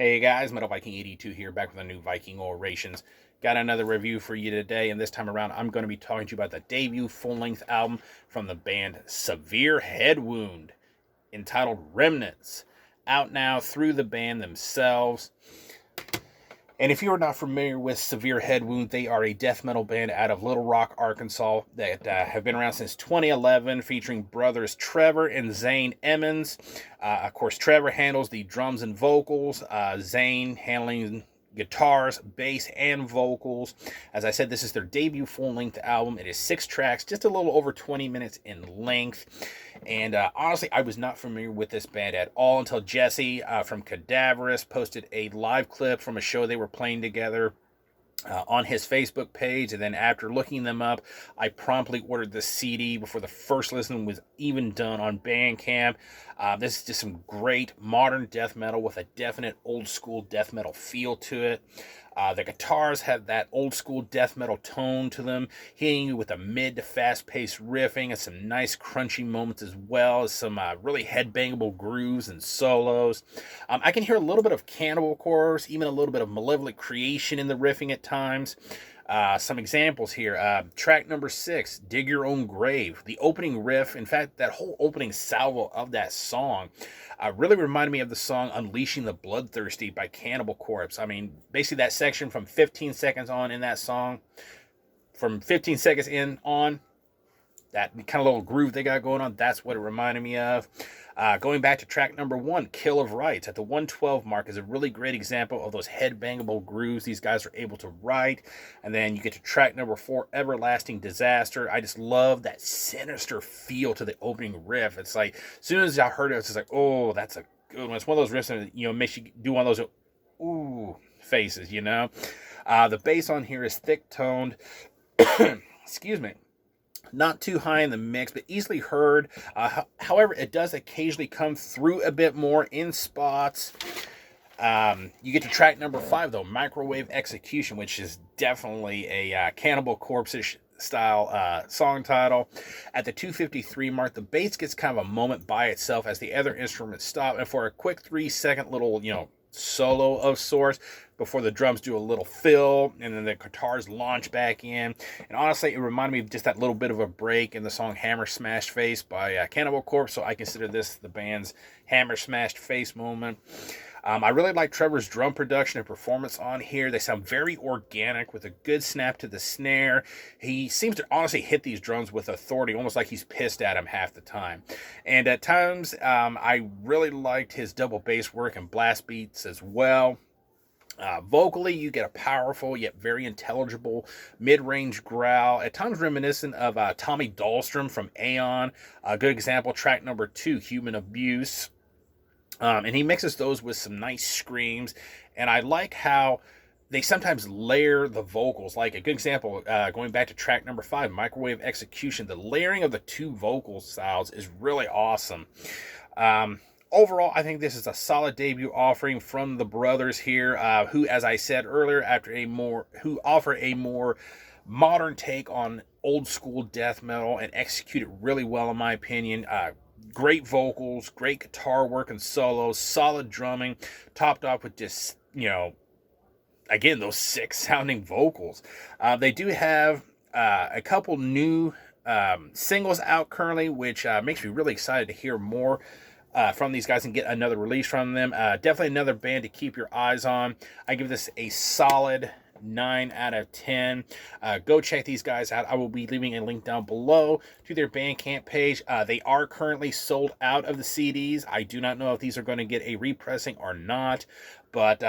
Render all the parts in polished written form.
Hey guys, Metal Viking 82 here, back with a new Viking Orations. Got another review for you today, and this time around I'm going to be talking to you about the debut full-length album from the band Severe Head Wound, entitled Remnants. Out now through the band themselves. And if you are not familiar with Severe Head Wound, they are a death metal band out of Little Rock, Arkansas that have been around since 2011, featuring brothers Trevor and Zane Emmons. Of course, Trevor handles the drums and vocals, Zane handling guitars, bass, and vocals. As I said, this is their debut full-length album. It is 6 tracks, just a little over 20 minutes in length. And honestly, I was not familiar with this band at all until Jesse from Cadaverous posted a live clip from a show they were playing together on his Facebook page. And then after looking them up, I promptly ordered the CD before the first listen was even done on Bandcamp. This is just some great modern death metal with a definite old school death metal feel to it. The guitars have that old school death metal tone to them, hitting you with a mid to fast paced riffing and some nice crunchy moments, as well as some really headbangable grooves and solos. I can hear a little bit of Cannibal Corpse, even a little bit of Malevolent Creation in the riffing at times. Some examples here. Track number 6, Dig Your Own Grave. The opening riff, in fact, that whole opening salvo of that song really reminded me of the song Unleashing the Bloodthirsty by Cannibal Corpse. I mean, basically that section from 15 seconds on in that song, from 15 seconds in on, that kind of little groove they got going on, that's what it reminded me of. Going back to track number 1, Kill of Rights, at the 112 mark, is a really great example of those headbangable grooves these guys are able to write. And then you get to track number 4, Everlasting Disaster. I just love that sinister feel to the opening riff. It's like, as soon as I heard it, it's just like, oh, that's a good one. It's one of those riffs that, makes you do one of those, ooh, faces, The bass on here is thick-toned. Excuse me. Not too high in the mix, but easily heard. However, it does occasionally come through a bit more in spots. You get to track number 5, though, Microwave Execution, which is definitely a Cannibal Corpse-ish style song title. At the 2:53 mark, the bass gets kind of a moment by itself as the other instruments stop, and for a quick 3-second little, solo of sorts before the drums do a little fill and then the guitars launch back in. And honestly, it reminded me of just that little bit of a break in the song Hammer Smashed Face by Cannibal Corpse, so I consider this the band's Hammer Smashed Face moment. I really like Trevor's drum production and performance on here. They sound very organic with a good snap to the snare. He seems to honestly hit these drums with authority, almost like he's pissed at them half the time. And at times, I really liked his double bass work and blast beats as well. Vocally, you get a powerful yet very intelligible mid-range growl, at times reminiscent of Tommy Dahlstrom from Aeon. A good example, track number 2, Human Abuse. And he mixes those with some nice screams, and I like how they sometimes layer the vocals. Like a good example, going back to track number 5, Microwave Execution, the layering of the 2 vocal styles is really awesome. Overall, I think this is a solid debut offering from the brothers here, who, as I said earlier, who offer a more modern take on old school death metal and execute it really well, in my opinion. Great vocals, great guitar work and solos, solid drumming, topped off with just, again, those sick sounding vocals. They do have a couple new singles out currently, which makes me really excited to hear more from these guys and get another release from them. Definitely another band to keep your eyes on. I give this a solid 9 out of 10. Go check these guys out. I will be leaving a link down below to their Bandcamp page. They are currently sold out of the CDs. I do not know if these are going to get a repressing or not, but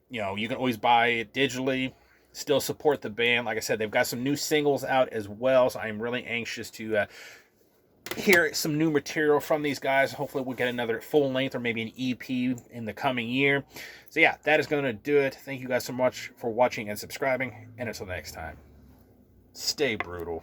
you can always buy it digitally. Still support the band. Like I said, they've got some new singles out as well, so I'm really anxious to hear some new material from these guys. Hopefully we'll get another full length or maybe an EP in the coming year. So yeah, that is going to do it. Thank you guys so much for watching and subscribing, and until next time, stay brutal.